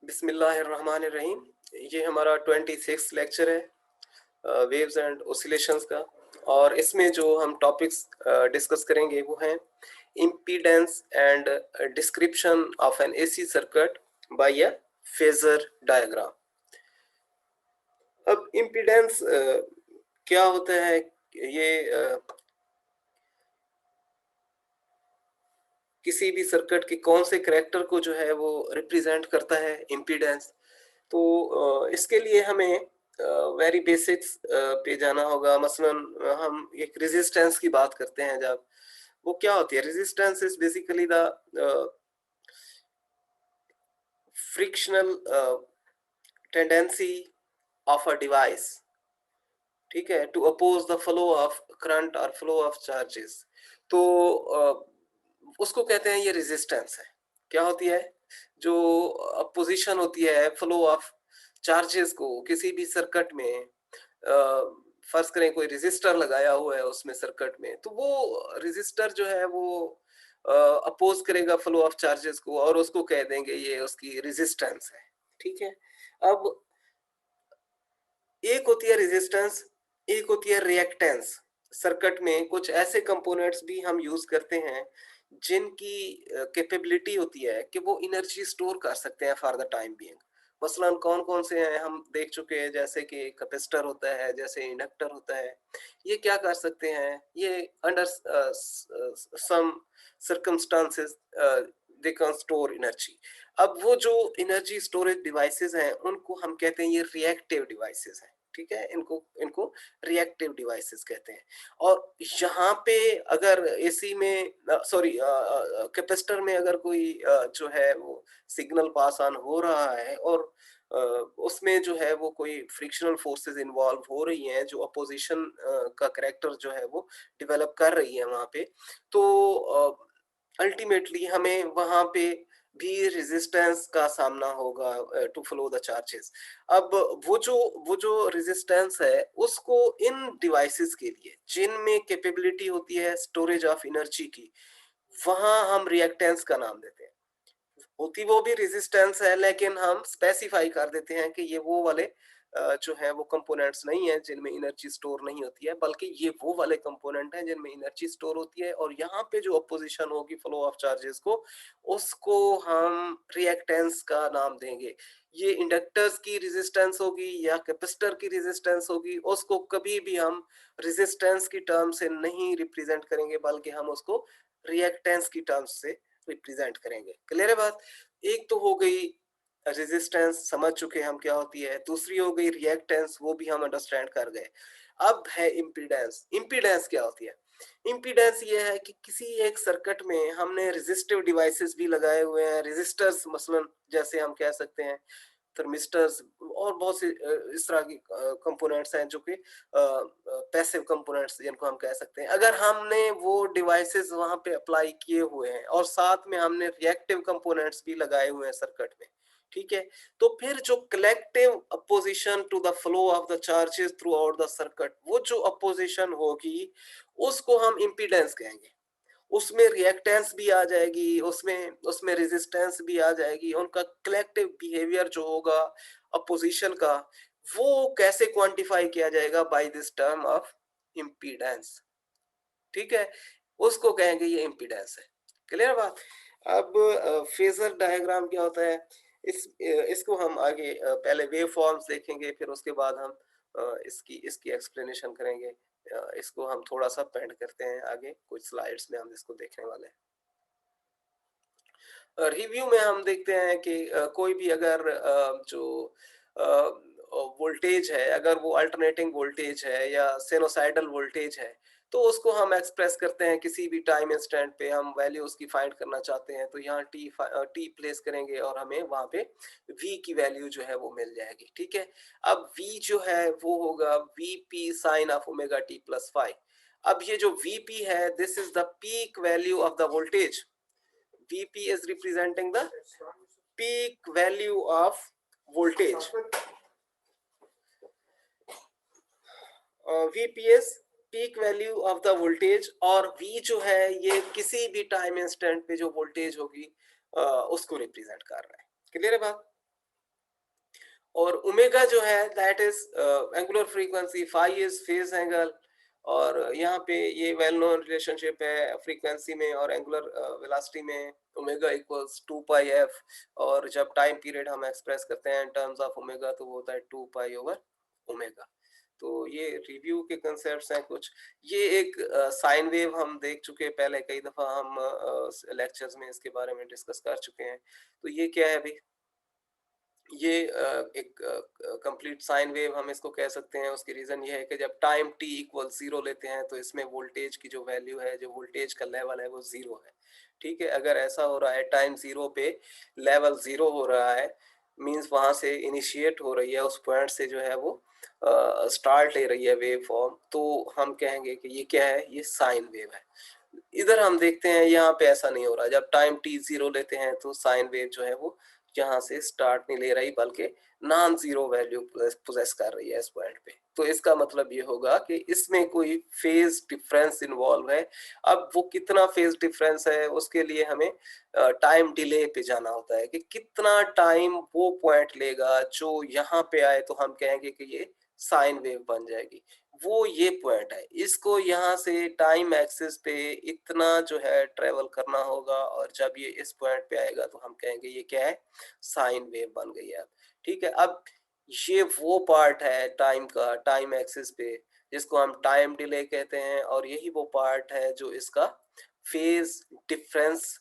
बिस्मिल्लाहिर्रहमानिर्रहीम। ये हमारा 26 लेक्चर है वेव्स एंड ऑसिलेशंस का। और इसमें जो हम टॉपिक्स डिस्कस करेंगे वो हैं impedance and description of an AC circuit by a phasor diagram. अब इम्पीडेंस क्या होता है? ये किसी भी सर्किट के कौन से करैक्टर को जो है वो रिप्रेजेंट करता है इम्पीडेंस। तो इसके लिए हमें वेरी बेसिक्स पे जाना होगा। मसलन हम एक रेजिस्टेंस की बात करते हैं। जब वो क्या होती है, resistance is basically the frictional tendency of a device, ठीक है, to oppose the flow of current और फ्लो ऑफ चार्जेस। तो उसको कहते हैं ये रेजिस्टेंस है। क्या होती है? जो अपोजिशन होती है फ्लो ऑफ चार्जेस को किसी भी सर्किट में। फर्ज करें कोई रेजिस्टर लगाया हुआ है उसमें सर्किट में, तो वो रेजिस्टर जो है वो अपोज करेगा फ्लो ऑफ चार्जेस को, और उसको कह देंगे ये उसकी रेजिस्टेंस है। ठीक है। अब एक होती है रेजिस्टेंस, एक होती है रिएक्टेंस। सर्किट में कुछ ऐसे कंपोनेंट्स भी हम यूज करते हैं जिनकी कैपेबिलिटी होती है कि वो एनर्जी स्टोर कर सकते हैं फॉर द टाइम बीइंग। मसलन कौन कौन से हैं हम देख चुके हैं, जैसे कि कैपेसिटर होता है, जैसे इंडक्टर होता है। ये क्या कर सकते हैं? ये under some circumstances they can store energy. अब वो जो एनर्जी स्टोरेज डिवाइसेस हैं उनको हम कहते हैं ये रिएक्टिव डिवाइसेस हैं। ठीक है, इनको इनको रिएक्टिव डिवाइसेस कहते हैं। और यहाँ पे अगर एसी में सॉरी कैपेसिटर में अगर कोई जो है वो सिग्नल पास ऑन हो रहा है और उसमें जो है वो कोई फ्रिक्शनल फोर्सेस इन्वॉल्व हो रही हैं जो अपोजिशन का करैक्टर जो है वो डेवलप कर रही है वहाँ पे, तो अल्टीमेटली हमें वहाँ पे भी रेजिस्टेंस का सामना होगा टू फ्लो द चार्जेस। अब वो जो रेजिस्टेंस है उसको इन डिवाइसेस के लिए जिनमें कैपेबिलिटी होती है स्टोरेज ऑफ एनर्जी की, वहां हम रिएक्टेंस का नाम देते हैं। होती वो भी रेजिस्टेंस है, लेकिन हम स्पेसिफाई कर देते हैं कि ये वो वाले जो है वो कंपोनेंट्स नहीं है जिनमें एनर्जी स्टोर नहीं होती है, बल्कि ये वो वाले कंपोनेंट हैं जिनमें एनर्जी स्टोर होती है। और यहाँ पे जो अपोजिशन होगी फ्लो ऑफ चार्जेस को, उसको हम रिएक्टेंस का नाम देंगे। ये इंडक्टर्स की रेजिस्टेंस होगी या कैपेसिटर की रेजिस्टेंस होगी, उसको कभी भी हम रेजिस्टेंस की टर्म से नहीं रिप्रेजेंट करेंगे, बल्कि हम उसको रिएक्टेंस की टर्म्स से रिप्रेजेंट करेंगे। क्लियर है बात? एक तो हो गई रेजिस्टेंस, समझ चुके हम क्या होती है। दूसरी हो गई रिएक्टेंस, वो भी हम अंडरस्टैंड कर गए। अब है इम्पीडेंस। इम्पीडेंस क्या होती है? इम्पीडेंस ये है कि किसी एक सर्किट में हमने रेजिस्टिव डिवाइसेस भी लगाए हुए हैं, रेजिस्टर्स मसलन जैसे हम कह सकते हैं थर्मिस्टर्स, और बहुत से इस तरह की कंपोनेंट्स हैं जो कि पैसिव कंपोनेंट्स जिनको हम कह सकते हैं। अगर हमने वो डिवाइसेस वहां पे अप्लाई किए हुए हैं और साथ में हमने रिएक्टिव कंपोनेंट्स भी लगाए हुए हैं सर्किट में, ठीक है, तो फिर जो collective opposition to the flow of the charges throughout the circuit, वो जो अपोजिशन होगी उसको हम इम्पीडेंस कहेंगे। उसमें रिएक्टेंस भी आ जाएगी, उसमें उसमें रेजिस्टेंस भी आ जाएगी। उनका कलेक्टिव बिहेवियर जो होगा अपोजिशन का, वो कैसे क्वांटिफाई किया जाएगा? By this term of impedance. ठीक है, उसको कहेंगे ये इम्पीडेंस है। क्लियर बात? अब फेजर डायग्राम क्या होता है? इसको हम आगे पहले वेव फॉर्म्स देखेंगे, फिर उसके बाद हम इसकी इसकी एक्सप्लेनेशन करेंगे। इसको हम थोड़ा सा पेंट करते हैं आगे कुछ स्लाइड्स में हम इसको देखने वाले हैं। रिव्यू में हम देखते हैं कि कोई भी अगर जो वोल्टेज है, अगर वो अल्टरनेटिंग वोल्टेज है या साइनोसाइडल वोल्टेज है, तो उसको हम एक्सप्रेस करते हैं किसी भी टाइम इंस्टेंट पे। हम वैल्यू उसकी फाइंड करना चाहते हैं तो यहाँ टी प्लेस करेंगे और हमें वहां पे v की वैल्यू जो है वो मिल जाएगी। ठीक है, अब v जो है वो होगा vp sine of omega t plus five. अब ये जो vp है, this is the peak value of the voltage. Vp is representing the peak value of voltage. Vp is peak value of the voltage, और V जो है ये किसी भी टाइम इंस्टेंट पे जो वोल्टेज होगी उसको रिप्रेजेंट कर रहा है। क्लियर है बात? और ओमेगा जो है that is angular frequency, phi is phase angle, और यहाँ पे ये वेल नोन रिलेशनशिप है फ्रीक्वेंसी में और एंगुलर वेलोसिटी में, ओमेगा इक्वल्स 2 पाई एफ, और जब टाइम पीरियड हम एक्सप्रेस करते हैं इन टर्म्स ऑफ ओमेगा तो वो होता है 2 पाई ओवर ओमेगा। तो ये रिव्यू के कंसेप्ट्स हैं कुछ। ये एक साइन वेव हम देख चुके हैं पहले, कई दफा हम लेक्चर्स में इसके बारे में डिस्कस कर चुके हैं। तो ये क्या है भाई, ये एक कंप्लीट साइन वेव हम इसको कह सकते हैं। उसकी रीजन ये है कि जब टाइम t इक्वल 0 लेते हैं तो इसमें वोल्टेज की जो वैल्यू है, जो वोल्टेज का लेवल है वो 0 है। ठीक है, अगर ऐसा हो रहा है टाइम 0 पे लेवल 0 हो रहा है, मींस वहां से इनिशिएट हो रही है, उस पॉइंट से जो है वो स्टार्ट ले रही है वेव फॉर्म, तो हम कहेंगे कि ये क्या है, ये साइन वेव है। इधर हम देखते हैं यहाँ पे ऐसा नहीं हो रहा, जब टाइम t 0 लेते हैं तो साइन वेव जो है वो यहाँ से स्टार्ट नहीं ले रही बल्कि नॉन जीरो वैल्यू पोजेस कर रही है इस पॉइंट पे। तो इसका मतलब ये होगा कि इसमें कोई फेज डिफरेंस इन्वॉल्व है। अब वो कितना फेज डिफरेंस है उसके लिए हमें टाइम डिले पे जाना होता है कि कितना टाइम वो पॉइंट लेगा जो यहाँ पे आए तो हम कहेंगे कि ये साइन वेव बन जाएगी। वो ये पॉइंट है, इसको यहाँ से टाइम एक्सिस पे इतना जो है ट्रेवल करना होगा, और जब ये इस पॉइंट पे आएगा तो हम कहेंगे ये क्या है, साइन वेव बन गई है। ठीक है, अब ये वो पार्ट है टाइम का, टाइम एक्सिस पे, जिसको हम टाइम डिले कहते हैं, और यही वो पार्ट है जो इसका फेज डिफरेंस,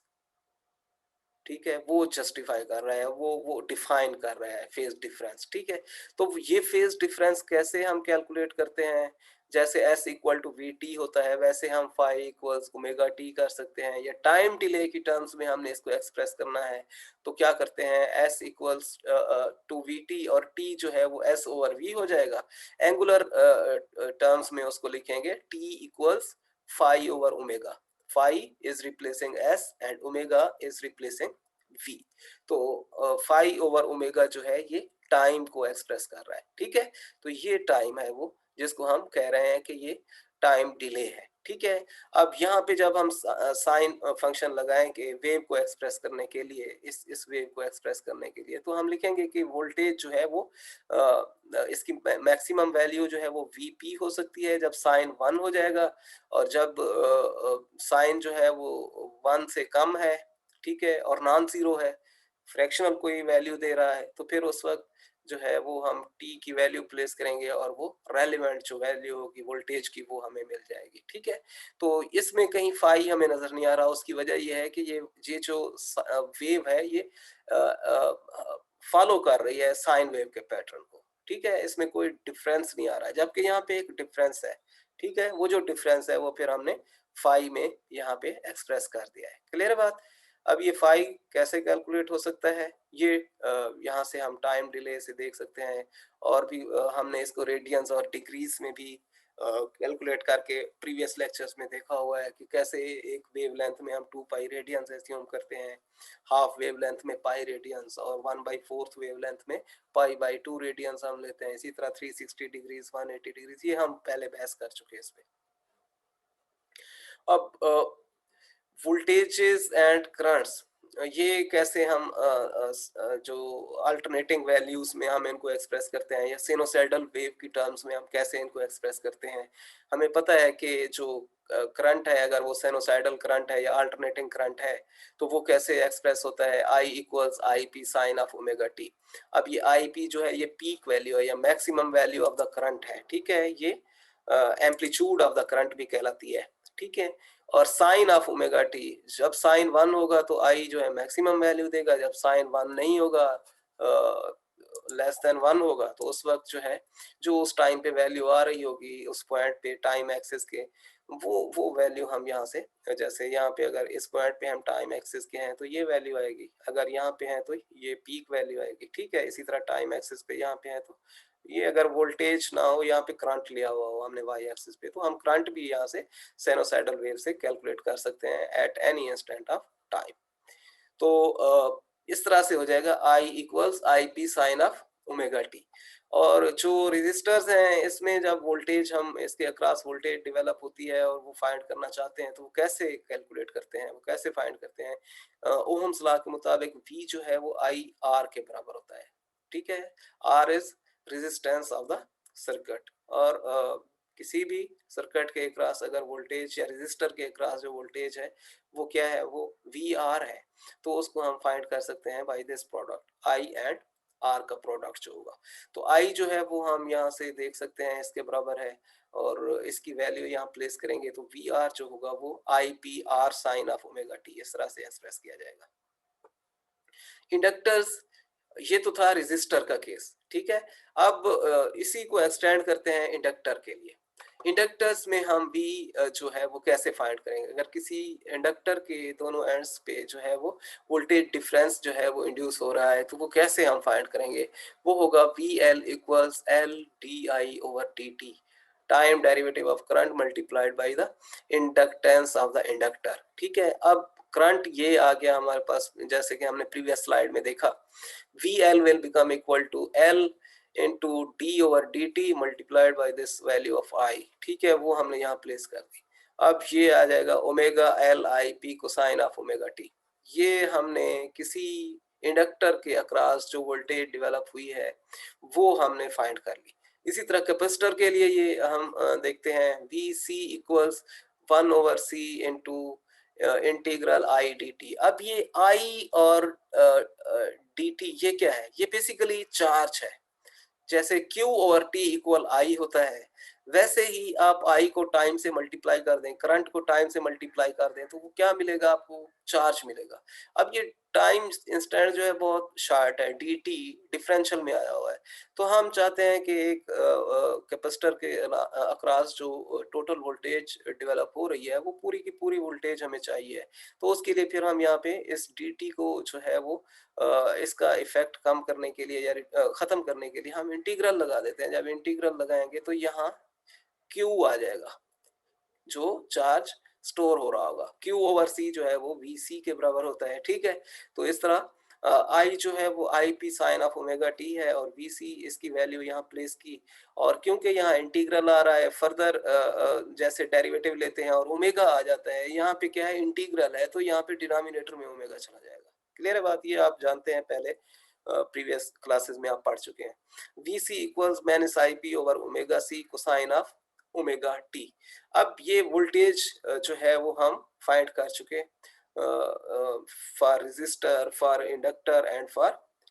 ठीक है, वो जस्टिफाई कर रहा है, वो डिफाइन कर रहा है फेज डिफरेंस। ठीक है, तो ये फेज डिफरेंस कैसे हम कैलकुलेट करते हैं, जैसे s equal to v t होता है वैसे हम फाई इक्वल्स ओमेगा टी कर सकते हैं, या टाइम डिले की टर्म्स में हमने इसको एक्सप्रेस करना है तो क्या करते हैं, s equals to v t, और t जो है वो s ओवर v हो जाएगा। एंगुलर टर्म्स में उसको लिखेंगे t equals phi over omega, phi is replacing s and omega is replacing v। तो phi over omega जो है ये टाइम को एक्सप्रेस कर रहा है। ठीक है, तो ये टाइम है वो जिसको हम कह रहे हैं कि ये टाइम डिले है। ठीक है, अब यहाँ पे जब हम साइन फंक्शन लगाएंगे वेव को एक्सप्रेस करने के लिए, इस वेव को एक्सप्रेस करने के लिए, तो हम लिखेंगे कि वोल्टेज जो है वो इसकी मैक्सिमम वैल्यू जो है वो वीपी हो सकती है जब साइन 1 हो जाएगा, और जब साइन जो है वो 1 से कम है, ठीक है, और नॉन जीरो है, फ्रैक्शनल कोई वैल्यू दे रहा है, तो फिर उस वक्त जो है वो हम t की वैल्यू प्लेस करेंगे और वो रेलेवेंट जो वैल्यू होगी वोल्टेज की वो हमें मिल जाएगी। ठीक है, तो इसमें कहीं फाई हमें नजर नहीं आ रहा, उसकी वजह ये है कि ये जो वेव है ये फॉलो कर रही है साइन वेव के पैटर्न को। ठीक है, इसमें कोई डिफरेंस नहीं आ रहा है, जबकि यहाँ पे एक डिफरेंस है। ठीक है, वो जो डिफरेंस है वो फिर हमने फाई में यहाँ पे एक्सप्रेस कर दिया है। क्लियर है बात। अब ये फाई कैसे कैलकुलेट हो सकता है, ये यहाँ से हम टाइम डिले से देख सकते हैं, और भी हमने इसको रेडियंस और डिग्रीज में भी कैलकुलेट करके प्रीवियस लेक्चर्स में देखा हुआ है कि कैसे एक वेवलेंथ में हम 2 पाई रेडियंस एज्यूम करते हैं, हाफ वेवलेंथ में पाई रेडियंस, और 1/4 वेवलेंथ में पाई बाई 2 रेडियंस हम लेते हैं। इसी तरह 360 डिग्रीज, 180 डिग्रीज, ये हम पहले बहस कर चुके हैं इस पे। अब वोल्टेजेस एंड करंट्स, ये कैसे हम जो अल्टरनेटिंग वैल्यूज में हम इनको एक्सप्रेस करते हैं, या सिनोसाइडल वेव की टर्म्स में हम कैसे इनको एक्सप्रेस करते हैं। हमें पता है कि जो करंट है, अगर वो साइनोसाइडल करंट है या अल्टरनेटिंग करंट है, तो वो कैसे एक्सप्रेस होता है, I equals I P sine of omega t. अब ये आई पी जो है ये पीक वैल्यू है या maximum value of the current है। ठीक है, ये एम्पलीट्यूड ऑफ द करंट भी कहलाती है। ठीक है, और साइन ऑफ ओमेगा टी, जब साइन 1 होगा तो आई जो है मैक्सिमम वैल्यू देगा, जब साइन 1 नहीं होगा, लेस देन 1 होगा, तो उस वक्त जो है जो उस टाइम पे वैल्यू आ रही होगी उस पॉइंट पे टाइम एक्सिस के, वो वैल्यू हम यहाँ से, जैसे यहाँ पे अगर इस पॉइंट पे हम टाइम एक्सिस के हैं तो ये वैल्यू आएगी, अगर यहाँ पे हैं तो ये पीक वैल्यू आएगी। ठीक है, इसी तरह टाइम एक्सिस पे यहाँ पे है तो ये, अगर वोल्टेज ना हो, यहाँ पे करंट लिया हुआ हो हमने वाई एक्सिस पे, तो हम करंट भी यहाँ से साइनोसाइडल वेव से कैलकुलेट कर सकते हैं at any instant of time. तो इस तरह से हो जाएगा I equals I P sine of omega T. और जो रेजिस्टर्स हैं इसमें जब वोल्टेज हम इसके अक्रॉस वोल्टेज डेवलप होती है और वो फाइंड करना चाहते हैं तो वो कैसे कैलकुलेट करते हैं, वो कैसे फाइंड करते हैं, ओहम्स लॉ के मुताबिक V जो है वो आई आर के बराबर होता है। ठीक है। R is resistance of the circuit. और किसी भी सर्किट के अक्रॉस अगर वोल्टेज या रेजिस्टर के अक्रॉस जो वोल्टेज है वो क्या है, वो वी आर है, तो उसको हम फाइंड कर सकते हैं by this product, I and R का प्रोडक्ट जो होगा। तो आई जो है वो हम यहाँ से देख सकते हैं इसके बराबर है, और इसकी वैल्यू यहाँ प्लेस करेंगे तो वी आर जो होगा वो I p R sine of omega t, इस तरह से एक्सप्रेस किया जाएगा। इंडक्टर्स, ये तो था रेजिस्टर का केस, ठीक है। अब इसी को एक्सटेंड करते हैं इंडक्टर के लिए। इंडक्टर्स में हम भी जो है वो कैसे फाइंड करेंगे, अगर किसी इंडक्टर के दोनों एंड्स पे जो है वो वोल्टेज डिफरेंस जो है वो इंड्यूस हो रहा है, तो वो कैसे हम फाइंड करेंगे, वो होगा V L equals L D I over T T, time derivative of current multiplied by the inductance of the inductor, ठीक है। अब करंट ये आ गया हमारे पास, जैसे कि हमने प्रीवियस स्लाइड में देखा, V L will become equal to L into D over D T multiplied by this value of I, ठीक है, वो हमने यहाँ प्लेस कर दी। अब ये आ जाएगा omega L I P cosine of omega T. ये हमने किसी इंडक्टर के अक्रॉस जो वोल्टेज डेवलप हुई है वो हमने फाइंड कर ली। इसी तरह कैपेसिटर के लिए ये हम देखते हैं, V C equals 1/c into integral I d t. अब ये आई और डी टी ये क्या है, ये बेसिकली चार्ज है। जैसे Q over T equal I होता है, वैसे ही आप I को टाइम से मल्टीप्लाई कर दें, करंट को टाइम से मल्टीप्लाई कर दें, तो वो क्या मिलेगा आपको, चार्ज मिलेगा। अब ये टाइम इंस्टेंट जो है बहुत शार्ट है, dt डिफरेंशियल में आया हुआ है, तो हम चाहते हैं कि एक कैपेसिटर के अक्रॉस जो टोटल वोल्टेज डेवलप हो रही है वो पूरी की पूरी वोल्टेज हमें चाहिए। तो उसके लिए फिर हम यहाँ पे इस dt को जो है वो इसका इफेक्ट कम करने के लिए या खत्म करने के लिए हम इंटीग्रल लगा देते हैं। जब इंटीग्रल लगाएंगे तो यहाँ Q आ जाएगा, जो चार्ज स्टोर हो रहा होगा। Q ओवर C जो है वो VC के बराबर होता है, ठीक है। तो इस तरह I जो है वो I P sine of omega t है, और VC इसकी वैल्यू यहाँ प्लेस की, और क्योंकि यहाँ इंटीग्रल आ रहा है, फर्दर जैसे डेरिवेटिव लेते हैं और ओमेगा आ जाता है, यहाँ पे क्या है इंटीग्रल है, तो यहाँ पे डिनोमिनेटर में ओमेगा चला जाएगा। क्लियर है बात, ये आप जानते हैं, पहले प्रीवियस क्लासेस में आप पढ़ चुके हैं। VC equals minus I p over omega C cosine of omega t. अब ये वोल्टेज जो है वो हम फाइंड कर चुके for resistor, for inductor and for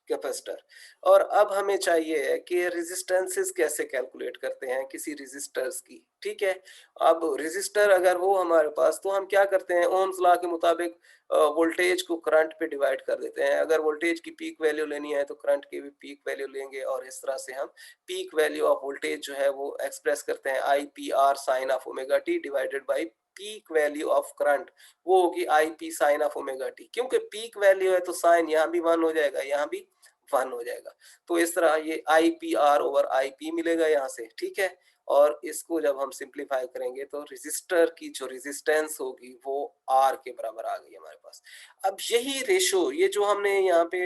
capacitor. और अब हमें चाहिए कि रेजिस्टेंसेस कैसे कैलकुलेट करते हैं किसी रेजिस्टर्स की, ठीक है। अब रेजिस्टर अगर हो हमारे पास तो हम क्या करते हैं, ओम्स लॉ के मुताबिक वोल्टेज को करंट पे डिवाइड कर देते हैं। अगर वोल्टेज की पीक वैल्यू लेनी है तो करंट की भी पीक वैल्यू लेंगे, और इस तरह से हम पीक वैल्यू ऑफ वोल्टेज जो है वो एक्सप्रेस करते हैं, I p R sine of omega t divided by peak value of current, वो होगी I P sine of omega t. क्योंकि पीक वैल्यू है तो साइन यहाँ भी 1 हो जाएगा, यहाँ भी 1 हो जाएगा। तो इस तरह ये आई p are over I P मिलेगा यहाँ से, ठीक है। और इसको जब हम सिंप्लीफाई करेंगे तो रेजिस्टर की जो रेजिस्टेंस होगी वो आर के बराबर आ गई हमारे पास। अब यही रेशो, ये जो हमने यहाँ पे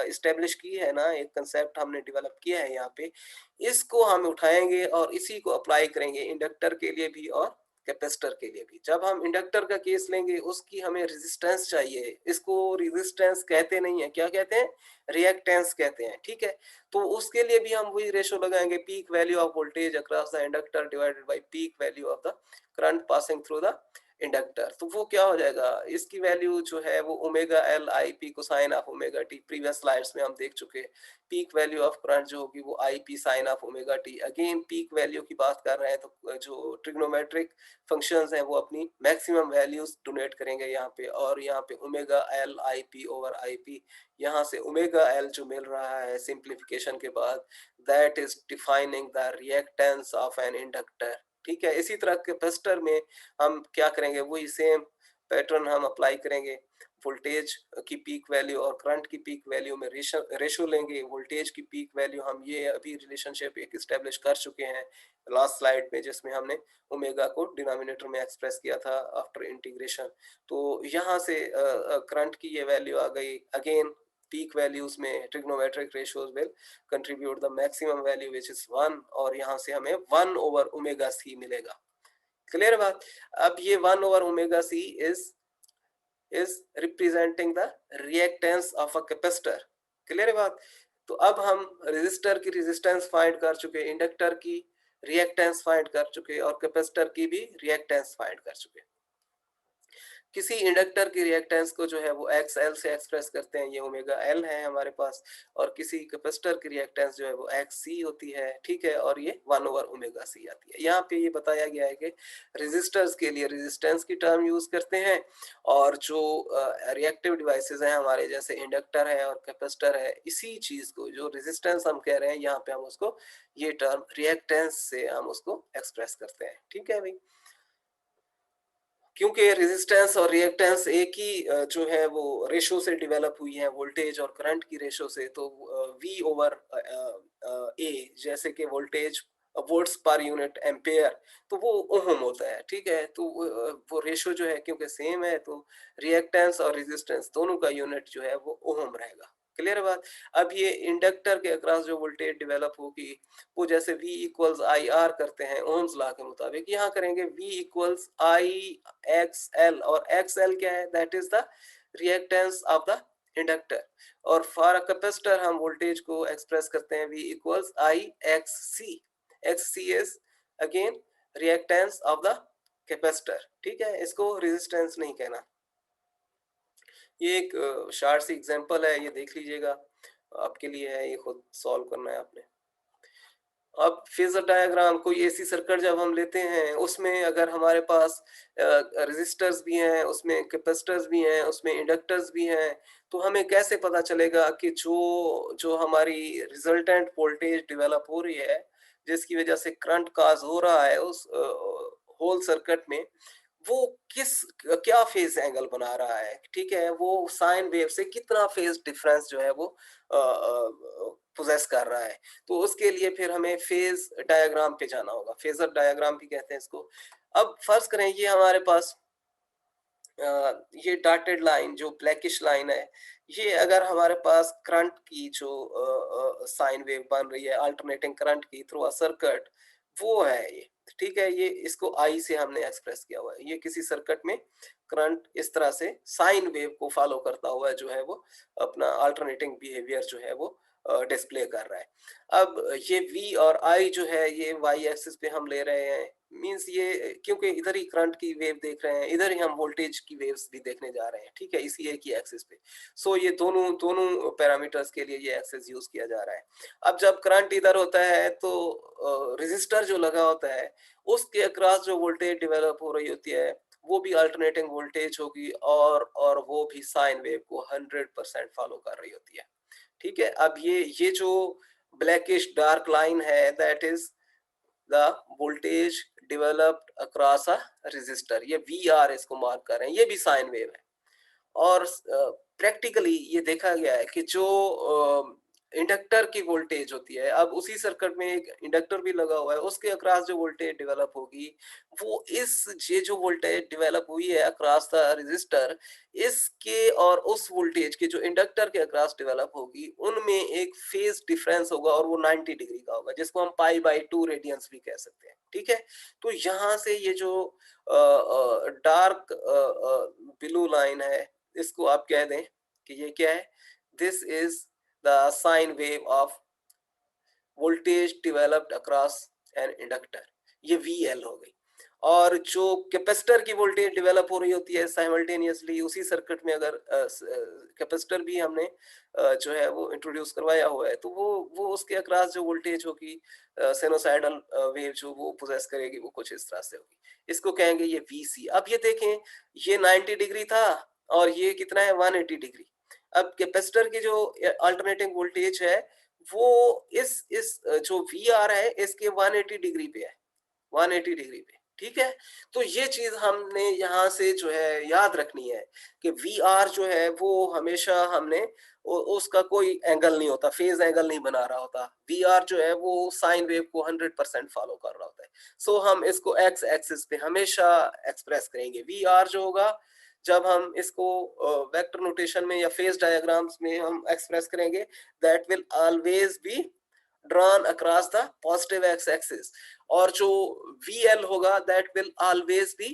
इस्टेब्लिश की है ना, एक कंसेप्ट हमने डेवलप किया है यहाँ पे, इसको हम उठाएंगे और इसी को अप्लाई करेंगे इंडक्टर के लिए भी और कैपेसिटर के लिए भी। जब हम इंडक्टर का केस लेंगे उसकी हमें रेजिस्टेंस चाहिए, इसको रेजिस्टेंस कहते नहीं है, क्या कहते हैं, रिएक्टेंस कहते हैं, ठीक है। तो उसके लिए भी हम वही रेशो लगाएंगे, peak value of voltage across the inductor divided by peak value of the current passing through the inductor. तो वो क्या हो जाएगा, इसकी वैल्यू जो है वो omega L I P cosine of omega T, previous slides में हम देख चुके हैं। पीक वैल्यू ऑफ करंट जो होगी वो I P sine of omega t. Again peak value की बात कर रहे हैं तो जो ट्रिग्नोमेट्रिक फंक्शंस हैं वो अपनी मैक्सिमम वैल्यूज डोनेट करेंगे यहाँ पे, और यहाँ पे omega L I p over I P, यहाँ से ओमेगा एल जो मिल रहा है सिंप्लीफिकेशन के बाद, that is defining the reactance of an inductor, ठीक है। इसी तरह कैपेसिटर में हम क्या करेंगे, वही सेम पैटर्न हम अप्लाई करेंगे। वोल्टेज की पीक वैल्यू और करंट की पीक वैल्यू में रेशो लेंगे। वोल्टेज की पीक वैल्यू हम ये अभी रिलेशनशिप एक एस्टेब्लिश कर चुके हैं लास्ट स्लाइड में, जिसमें हमने ओमेगा को डिनोमिनेटर में एक्सप्रेस किया था आफ्टर इंटीग्रेशन। तो यहाँ से करंट की ये वैल्यू आ गई। अगेन peak values में trigonometric ratios will contribute the maximum value which is 1, और यहाँ से हमें 1 over omega c मिलेगा। क्लियर बात। अब ये 1 over omega c is representing the reactance of a capacitor। Clear बात। तो अब हम रेजिस्टर की रेजिस्टेंस फाइंड कर चुके, इंडक्टर की रिएक्टेंस फाइंड कर चुके और कैपेसिटर की भी रिएक्टेंस फाइंड कर चुके। किसी इंडक्टर की रिएक्टेंस को जो है वो XL से एक्सप्रेस करते हैं, ये ओमेगा L है हमारे पास, और किसी कैपेसिटर की रिएक्टेंस जो है वो XC होती है, ठीक है, और ये 1/ओमेगा C आती है। यहाँ पे ये बताया गया है कि रेजिस्टर्स के लिए रेजिस्टेंस की टर्म यूज करते हैं, और जो रिएक्टिव डिवाइसेस हैं हमारे, जैसे इंडक्टर है और कैपेसिटर है, इसी चीज को जो रेजिस्टेंस हम कह रहे हैं यहाँ पे हम उसको ये टर्म रिएक्टेंस से हम उसको एक्सप्रेस करते हैं, ठीक है भाई। क्योंकि रेजिस्टेंस और रिएक्टेंस एक ही जो है वो रेशो से डेवलप हुई है, वोल्टेज और करंट की रेशो से, तो V ओवर A, जैसे कि voltage volts per unit ampere, तो वो ओहम होता है, ठीक है। तो वो रेशो जो है क्योंकि सेम है, तो रिएक्टेंस और रेजिस्टेंस दोनों का यूनिट जो है वो ओहम रहेगा। क्लियर बात। अब ये इंडक्टर के अक्रॉस जो वोल्टेज डेवलप होगी वो जैसे V इक्वल्स आई आर करते हैं ओम्स लॉ के मुताबिक, यहाँ करेंगे V equals I X L, और एक्स एल क्या है, that is the reactance of the inductor, और फॉर अ कैपेसिटर हम वोल्टेज को एक्सप्रेस करते हैं V equals I X C, X C is again reactance of the capacitor, ठीक है, इसको रेजिस्टेंस नहीं कहना। ये एक शार्ट सी एग्जांपल है, ये देख लीजिएगा, आपके लिए है, ये खुद सॉल्व करना है आपने। अब फेजर डायग्राम, कोई एसी सर्किट जब हम लेते हैं उसमें अगर हमारे पास रेजिस्टर्स भी हैं, उसमें कैपेसिटर्स भी हैं, उसमें इंडक्टर्स भी हैं, तो हमें कैसे पता चलेगा कि जो जो हमारी रिजल्टेंट वोल्टेज डेवलप हो रही है, जिसकी वजह से करंट काज हो रहा है उस होल सर्किट में, वो किस क्या फेज एंगल बना रहा है, ठीक है, वो साइन वेव से कितना फेज डिफरेंस जो है वो पोजेस कर रहा है। तो उसके लिए फिर हमें फेज डायग्राम पे जाना होगा, फेजर डायग्राम भी कहते हैं इसको। अब फर्ज करें ये हमारे पास ये डॉटेड लाइन जो ब्लैकिश लाइन है, ये अगर हमारे पास करंट की जो साइन वेव बन रही है अल्टरनेटिंग करंट की थ्रू अ सर्किट, वो है ये, ठीक है, ये इसको आई से हमने एक्सप्रेस किया हुआ है। ये किसी सर्किट में करंट इस तरह से साइन वेव को फॉलो करता हुआ जो है वो अपना अल्टरनेटिंग बिहेवियर जो है वो डिस्प्ले कर रहा है। अब ये V और I जो है ये y एक्सिस पे हम ले रहे हैं, मींस ये क्योंकि इधर ही करंट की वेव देख रहे हैं, इधर ही हम वोल्टेज की वेव्स भी देखने जा रहे हैं, ठीक है, इसी एक ही एक्सिस पे। सो ये दोनों दोनों पैरामीटर्स के लिए ये एक्सिस यूज किया जा रहा है। अब जब करंट इधर होता है तो रेजिस्टर जो लगा होता है उसके अक्रॉस जो वोल्टेज डेवलप हो रही होती है वो भी अल्टरनेटिंग वोल्टेज होगी, और वो भी साइन वेव को 100% फॉलो कर रही होती है, ठीक है। अब ये जो ब्लैकिश डार्क लाइन है that is the voltage developed across a resistor, ये VR इसको मार्क कर रहे हैं, ये भी साइन वेव है। और प्रैक्टिकली ये देखा गया है कि जो इंडक्टर की वोल्टेज होती है, अब उसी सर्किट में एक इंडक्टर भी लगा हुआ है, उसके अक्रॉस जो वोल्टेज डेवलप होगी वो ये जो वोल्टेज डेवलप हुई है अक्रॉस द रेजिस्टर, इसके और उस वोल्टेज के जो इंडक्टर के अक्रॉस डेवलप होगी उनमें एक फेज डिफरेंस होगा, और वो 90 डिग्री का होगा, जिसको हम π/2 रेडियंस भी कह सकते हैं, ठीक है। तो यहाँ से ये जो डार्क ब्लू लाइन है इसको आप कह दें कि ये क्या है, this is the sine wave of voltage developed across an inductor, ये VL हो गई। और जो कैपेसिटर की वोल्टेज डेवलप हो रही होती है साइमल्टेनियसली उसी सर्किट में, अगर कैपेसिटर भी हमने जो है वो इंट्रोड्यूस करवाया हुआ है, तो वो उसके अक्रॉस जो वोल्टेज होगी साइनोसाइडल वेव जो वो पोजेस करेगी वो कुछ इस तरह से होगी, इसको कहेंगे ये VC। अब ये देखें, ये 90 डिग्री था और ये कितना है 180 डिग्री। अब कैपेसिटर की जो अल्टरनेटिंग वोल्टेज है वो इस जो VR है इसके 180 डिग्री पे है, 180 डिग्री पे, ठीक है। तो ये चीज हमने यहाँ से जो है याद रखनी है कि VR जो है वो हमेशा हमने उसका कोई एंगल नहीं होता, फेज एंगल नहीं बना रहा होता, VR जो है वो साइन वेव को 100% फॉलो कर रहा होता है। सो हम इसको एक्स एक्सिस पे हमेशा एक्सप्रेस करेंगे। VR जो होगा जब हम इसको वेक्टर नोटेशन में या फेज डायग्राम्स में हम एक्सप्रेस करेंगे, that will always be drawn across the positive x axis, और जो VL होगा that will always be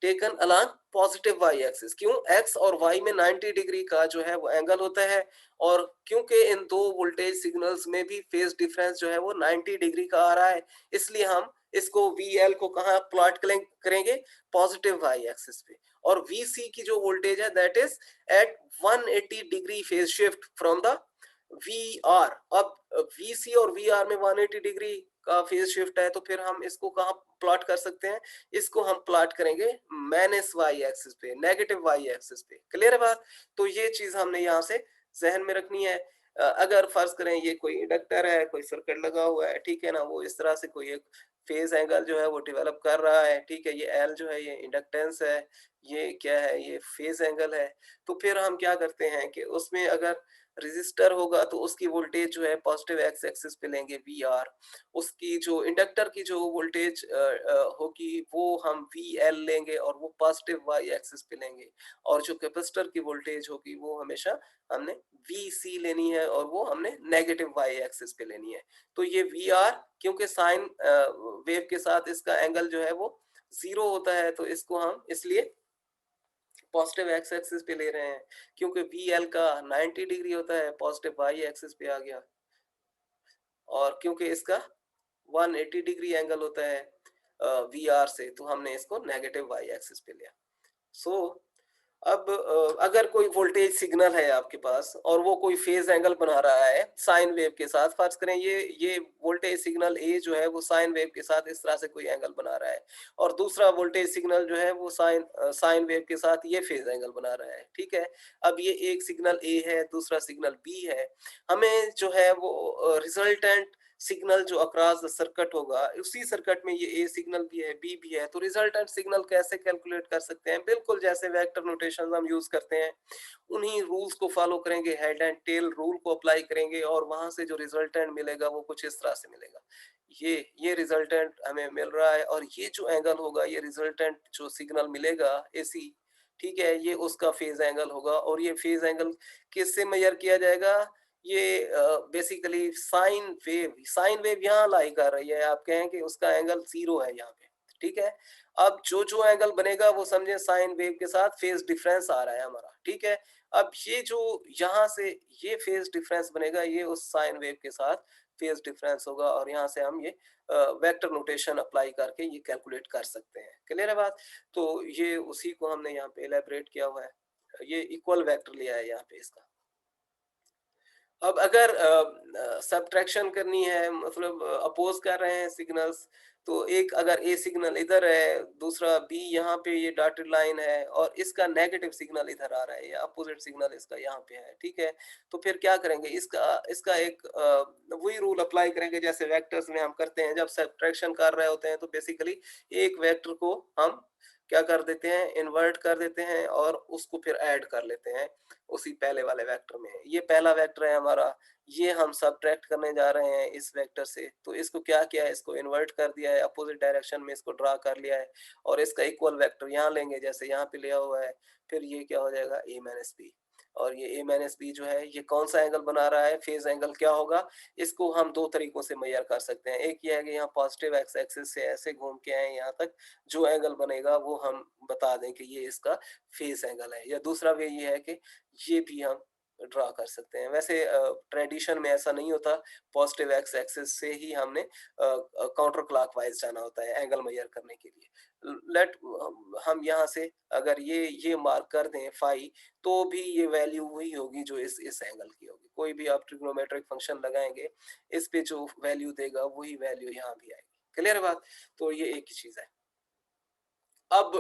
taken along positive y axis। क्यों? x और y में 90 डिग्री का जो है वो एंगल होता है, और क्योंकि इन दो वोल्टेज सिग्नल्स में भी फेज डिफरेंस जो है वो 90 डिग्री का आ रहा है, इसलिए हम इसको VL को कहाँ प्लॉट करेंगे? पॉजिटिव y एक्सिस पे। और VC की जो वोल्टेज है that is at 180 degree phase shift from the VR। अब VC और VR में 180 डिग्री का फेज शिफ्ट है, तो फिर हम इसको कहाँ प्लॉट कर सकते हैं? इसको हम प्लॉट करेंगे माइनस वाई एक्सिस पे, नेगेटिव वाई एक्सिस पे। क्लियर है बात? तो ये चीज हमने यहाँ से जहन में रखनी है। अगर फर्ज करें ये कोई इंडक्टर है, कोई सर्किट लगा हुआ है, ठीक है ना, वो इस तरह से कोई एक फेज एंगल जो है वो डेवलप कर रहा है, ठीक है, ये एल जो है ये इंडक्टेंस है, ये क्या है, ये फेज एंगल है। तो फिर हम क्या करते हैं कि उसमें अगर रेजिस्टर होगा तो उसकी वोल्टेज जो है पॉजिटिव एक्स एक्सिस पे लेंगे वी आर, उसकी जो इंडक्टर की जो वोल्टेज होगी वो हम वी एल लेंगे और वो पॉजिटिव वाई एक्सिस पे लेंगे, और जो कैपेसिटर की वोल्टेज होगी वो हमेशा हमने वी सी लेनी है और वो हमने नेगेटिव वाई एक्सिस पे लेनी है। तो ये वी आर क्योंकि साइन वेव के साथ इसका एंगल जो है वो 0 होता है, तो इसको हम इसलिए पॉजिटिव एक्स एक्सिस पे ले रहे हैं, क्योंकि वी एल का 90 डिग्री होता है, पॉजिटिव वाई एक्सिस पे आ गया, और क्योंकि इसका 180 डिग्री एंगल होता है वी आर से, तो हमने इसको नेगेटिव वाई एक्सिस पे लिया। सो अब अगर कोई वोल्टेज सिग्नल है आपके पास और वो कोई फेज एंगल बना रहा है साइन वेव के साथ, फर्ज करें ये वोल्टेज सिग्नल ए जो है वो साइन वेव के साथ इस तरह से कोई एंगल बना रहा है, और दूसरा वोल्टेज सिग्नल जो है वो साइन वेव के साथ ये फेज एंगल बना रहा है, ठीक है। अब ये एक सिग्नल ए है, दूसरा सिग्नल बी है, हमें जो है वो रिजल्टेंट सिग्नल जो अक्रॉस द सर्किट होगा, उसी सर्किट में ये ए सिग्नल भी है, बी भी है, तो रिजल्टेंट सिग्नल कैसे कैलकुलेट कर सकते हैं? बिल्कुल जैसे वेक्टर नोटेशन हम यूज करते हैं, उन्हीं रूल्स को फॉलो करेंगे, हेड एंड टेल रूल को अप्लाई करेंगे, और वहां से जो रिजल्टेंट मिलेगा वो कुछ इस तरह से मिलेगा। ये रिजल्टेंट हमें मिल रहा है, और ये जो एंगल होगा, ये रिजल्टेंट जो सिग्नल मिलेगा एसी, ठीक है, ये उसका फेज एंगल होगा, और ये फेज एंगल किससे मेजर किया जाएगा? ये बेसिकली साइन वेव यहाँ लाई कर रही है, आप कहें कि उसका एंगल 0 है यहाँ पे, ठीक है। अब जो जो एंगल बनेगा वो समझे साइन वेव के साथ फेज डिफरेंस आ रहा है हमारा, ठीक है। अब ये जो यहाँ से ये फेज डिफरेंस बनेगा, ये उस साइन वेव के साथ फेज डिफरेंस होगा, और यहाँ से हम ये वेक्टर नोटेशन अप्लाई करके ये कैलकुलेट कर सकते हैं। क्लियर है बात? तो ये उसी को हमने यहाँ पे इलेबरेट किया हुआ है, ये इक्वल वेक्टर लिया है यहाँ पे इसका। अब अगर सब्ट्रैक्शन करनी है, मतलब अपोज कर रहे हैं सिग्नल्स, तो एक अगर ए सिग्नल इधर है, दूसरा बी यहाँ पे ये डॉटेड लाइन है, और इसका नेगेटिव सिग्नल इधर आ रहा है, या अपोजिट सिग्नल इसका यहाँ पे है, ठीक है। तो फिर क्या करेंगे? इसका इसका एक वही रूल अप्लाई करेंगे जैसे वेक्टर्स में हम करते हैं, जब सब्ट्रैक्शन कर रहे होते हैं तो बेसिकली एक वेक्टर को हम क्या कर देते हैं? इन्वर्ट कर देते हैं, और उसको फिर ऐड कर लेते हैं उसी पहले वाले वेक्टर में। ये पहला वेक्टर है हमारा, ये हम सब्ट्रैक्ट करने जा रहे हैं इस वेक्टर से, तो इसको क्या किया है? इसको इन्वर्ट कर दिया है, अपोजिट डायरेक्शन में इसको ड्रा कर लिया है, और इसका इक्वल वेक्टर यहाँ लेंगे जैसे यहाँ पे लिया हुआ है, फिर ये क्या हो जाएगा? ए माइनस बी। और ये ए माइनस बी जो है ये कौन सा एंगल बना रहा है? फेज एंगल क्या होगा? इसको हम दो तरीकों से मेजर कर सकते हैं। एक ये है कि यहाँ पॉजिटिव एक्स एक्सिस से ऐसे घूम के आए यहाँ तक, जो एंगल बनेगा वो हम बता दें कि ये इसका फेज एंगल है, या दूसरा वे ये है कि ये भी हम ड्रा कर सकते हैं। वैसे ट्रेडिशन में ऐसा नहीं होता, पॉजिटिव एक्स एक्सिस से ही हमने काउंटर क्लॉकवाइज जाना होता है एंगल मेजर करने के लिए। लेट हम यहाँ से अगर ये मार्क कर दें फाई, तो भी ये वैल्यू वही होगी जो इस एंगल की होगी। कोई भी आप ट्रिग्नोमेट्रिक फंक्शन लगाएंगे, इस पे जो वैल्यू देगा वही वैल्यू यहाँ भी आएगी। क्लियर है बात? तो ये एक ही चीज है। अब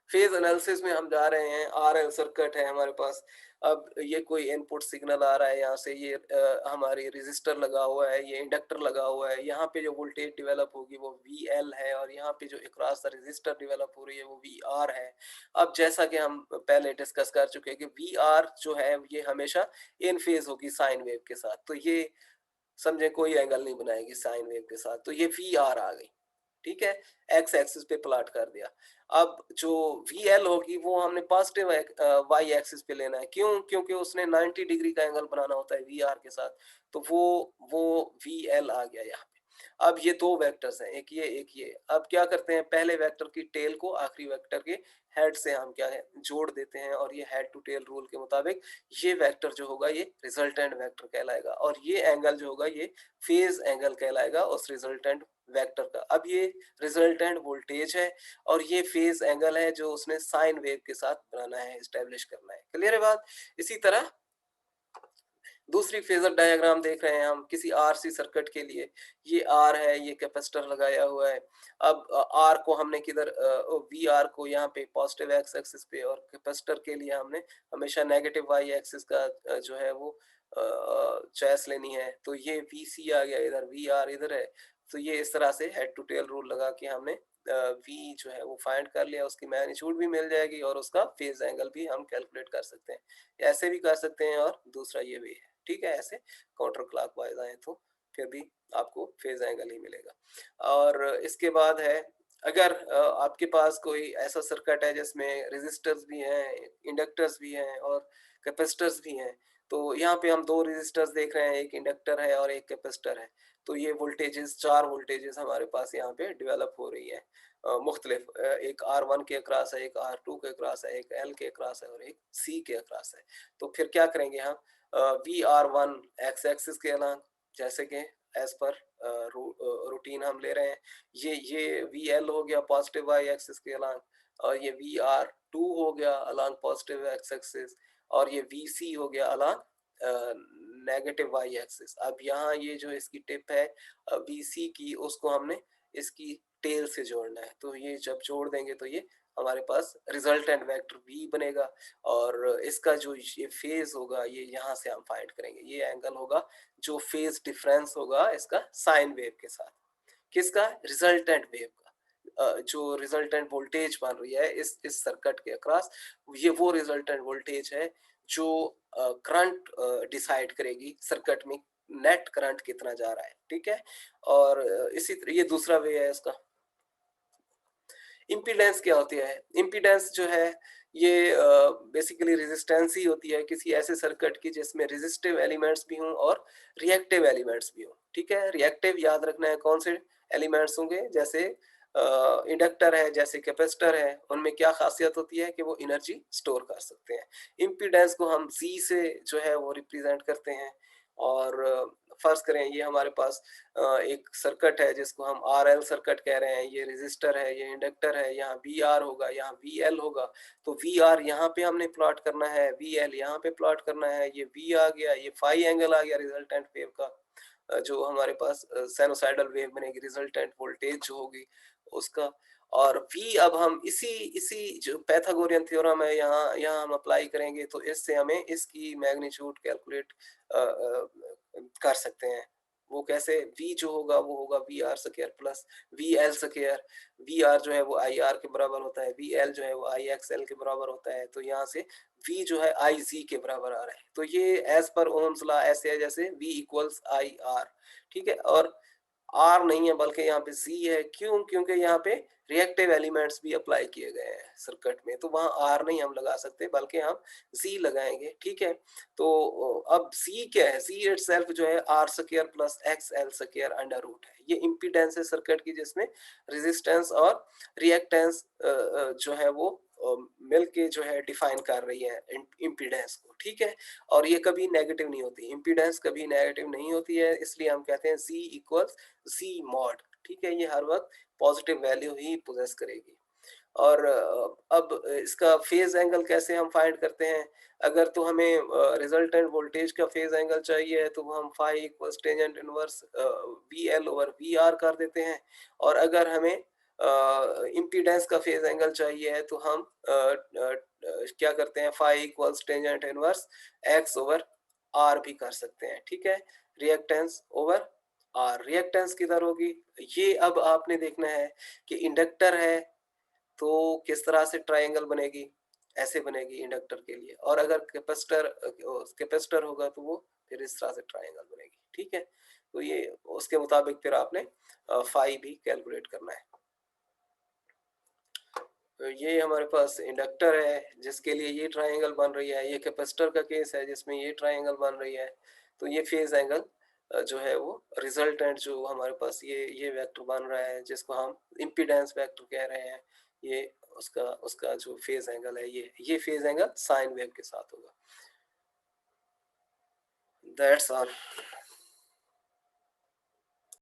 फेज एनालिसिस में हम जा रहे हैं, आरएल सर्किट है हमारे पास। अब ये कोई इनपुट सिग्नल आ रहा है यहाँ से, ये हमारी रेजिस्टर लगा हुआ है, ये इंडक्टर लगा हुआ है, यहाँ पे जो वोल्टेज डेवलप होगी वो वी एल है, और यहाँ पे जो अक्रॉस द रेजिस्टर डेवलप हो रही है वो वी आर है। अब जैसा कि हम पहले डिस्कस कर चुके हैं कि वी आर जो है ये हमेशा इन फेज होगी साइन वेव के साथ, तो ये समझे कोई एंगल नहीं बनाएगी साइन वेव के साथ, तो ये वी आर आ गई, ठीक है, एक्स एक्सिस पे प्लॉट कर दिया। अब जो वी एल होगी वो हमने पॉजिटिव वाई एक्सिस पे लेना है। क्यों? क्योंकि उसने 90 डिग्री का एंगल बनाना होता है वी आर के साथ, तो वो वी एल आ गया यहाँ पे। अब ये दो वेक्टर्स हैं, एक ये एक ये। अब क्या करते हैं, पहले वेक्टर की टेल को आखिरी वेक्टर के हेड से हम क्या है जोड़ देते हैं, और ये हेड टू टेल रूल के मुताबिक ये वेक्टर जो होगा ये रिजल्टेंट वेक्टर कहलाएगा, और ये एंगल जो होगा ये फेज एंगल कहलाएगा उस रिजल्टेंट वेक्टर का। अब ये रिजल्टेंट वोल्टेज है और ये फेज एंगल है जो उसने साइन वेव के साथ बनाना है, एस्टेब्लिश करना है। क्लियर है बात? इसी तरह दूसरी फेजर डायग्राम देख रहे हैं हम किसी आरसी सर्किट के लिए। ये आर है, ये कैपेसिटर लगाया हुआ है। अब आर को हमने किधर, वी आर को यहाँ पे पॉजिटिव एक्स एक्सिस पे, और कैपेसिटर के लिए हमने हमेशा नेगेटिव वाई एक्सिस का जो है वो चॉइस लेनी है। तो ये वी सी आ गया इधर, वी आर इधर है। तो ये इस तरह से हेड टू टेल रूल लगा के हमने वी जो है वो फाइंड कर लिया, उसकी मैग्नीट्यूड भी मिल जाएगी और उसका फेज एंगल भी हम कैलकुलेट कर सकते हैं। ऐसे भी कर सकते हैं और दूसरा ये भी है। ठीक है, ऐसे काउंटर क्लॉकवाइज आए तो फिर भी आपको फेज एंगल ही मिलेगा। और इसके बाद है, अगर आपके पास कोई ऐसा सर्किट है जिसमें रेजिस्टर्स भी हैं, इंडक्टर्स भी हैं और कैपेसिटर्स भी हैं, तो यहाँ पे हम दो रेजिस्टर्स देख रहे हैं, एक इंडक्टर है और एक कैपेसिटर है। तो ये वोल्टेजेस, चार वोल्टेजेस हमारे पास यहाँ पे डेवलप हो रही है मुख्तलिफ। एक R1 के अक्रॉस है, एक R2 के अक्रॉस है, एक L के अक्रॉस है और एक C के अक्रॉस है। तो फिर क्या करेंगे हम, V R on X axis के अलॉन्ग, जैसे कि एज पर रूटीन हम ले रहे हैं। ये वी एल हो गया पॉजिटिव वाई एक्सिस के अलॉन्ग, और ये वी आर टू हो गया अलॉन्ग पॉजिटिव एक्स एक्सिस, और ये वी सी हो गया अलॉन्ग नेगेटिव वाई एक्सिस। अब यहाँ ये जो इसकी टिप है वी सी की, उसको हमने इसकी टेल से जोड़ना है। तो ये जब जोड़ देंगे तो ये हमारे पास रिजल्टेंट वेक्टर वी बनेगा, और इसका जो ये फेज होगा ये यहाँ से हम फाइंड करेंगे। ये एंगल होगा जो फेज डिफरेंस होगा इसका साइन वेव के साथ। किसका? रिजल्टेंट वेव का। जो रिजल्टेंट वोल्टेज बन रही है इस सर्किट के अक्रॉस, ये वो रिजल्टेंट वोल्टेज है जो करंट डिसाइड करेगी सर्किट में नेट करंट कितना जा रहा है। ठीक है, और इसी तरह ये दूसरा वे है इसका। इम्पीडेंस क्या होती है? इम्पीडेंस जो है ये बेसिकली रेजिस्टेंस ही होती है किसी ऐसे सर्किट की जिसमें रेजिस्टिव एलिमेंट्स भी हों और रिएक्टिव एलिमेंट्स भी हों। ठीक है, रिएक्टिव याद रखना है कौन से एलिमेंट्स होंगे, जैसे इंडक्टर है, जैसे कैपेसिटर है, उनमें क्या खासियत होती है कि वो एनर्जी स्टोर कर सकते हैं। इम्पीडेंस को हम जी से जो है वो रिप्रेजेंट करते हैं। और फर्ज करें ये हमारे पास एक सर्किट है जिसको हम आर एल सर्किट कह रहे हैं, ये रेजिस्टर है, ये इंडक्टर है, यहाँ वी आर होगा, यहाँ वी एल होगा। तो वी आर यहाँ पे हमने प्लॉट करना है, वी एल यहाँ पे प्लॉट करना है। ये वी आ गया, ये फाई एंगल आ गया रिजल्टेंट वेव का, जो हमारे पास साइनोसाइडल वेव बनेगी, रिजल्टेंट वोल्टेज जो होगी उसका। और v अब हम इसी इसी जो पैथागोरियन थ्योरम है यहाँ यहाँ हम अप्लाई करेंगे, तो इससे हमें इसकी मैग्नीट्यूड कैलकुलेट कर सकते हैं। वो कैसे? v जो होगा वो होगा V R square plus V L square. V R जो है वो आई आर के बराबर होता है, वी एल जो है वो आई एक्स एल के बराबर होता है। तो यहाँ से v जो है आई जी के बराबर आ रहा है। तो ये एज पर ओम्स लॉ ऐसे है जैसे v इक्वल्स आई आर। ठीक है, और आर नहीं है बल्कि यहाँ पे जी है। क्यों? क्योंकि यहाँ पे रिएक्टिव एलिमेंट्स भी अप्लाई किए गए हैं सर्किट में, तो वहाँ आर नहीं हम लगा सकते बल्कि हम जी लगाएंगे। ठीक है, तो अब जी क्या है? जी इटसेल्फ जो है R square plus X L square under root है। ये इम्पीडेंस है सर्किट की जिसमें रेजिस्टेंस और रिएक्टेंस जो है वो मिलके जो है डिफाइन कर रही है इम्पीडेंस को। ठीक है, और ये कभी नेगेटिव नहीं होती, इम्पीडेंस कभी नेगेटिव नहीं होती है, इसलिए हम कहते हैं जी इक्वल्स जी मॉड। ठीक है, ये हर वक्त पॉजिटिव वैल्यू ही पोजेस करेगी। और अब इसका फेज एंगल कैसे हम फाइंड करते हैं? अगर तो हमें रिजल्टेंट वोल्टेज का फेज एंगल चाहिए तो हम phi equals tangent inverse V L over V R कर देते हैं। और अगर हमें इम्पीडेंस का फेज एंगल चाहिए है तो हम क्या करते हैं, phi equals tangent inverse X over R भी कर सकते हैं। ठीक है, रिएक्टेंस ओवर आर। रिएक्टेंस किधर होगी? ये अब आपने देखना है कि इंडक्टर है तो किस तरह से ट्रायंगल बनेगी, ऐसे बनेगी इंडक्टर के लिए। और अगर कैपेसिटर होगा तो वो फिर इस तरह से ट्रायंगल बनेगी। ठीक है, तो ये उसके मुताबिक फिर आपने फाई भी कैलकुलेट करना है। ये हमारे पास इंडक्टर है जिसके लिए ये ट्रायंगल बन रही है, ये कैपेसिटर का केस है जिसमें ये ट्रायंगल बन रही है। तो ये फेज़ एंगल जो है वो रिजल्टेंट जो हमारे पास ये वेक्टर बन रहा है जिसको हम इम्पीडेंस वेक्टर कह रहे हैं, ये उसका उसका जो फेज़ एंगल है ये फेज़ एंगल साइन वेव के साथ होगा। That's all.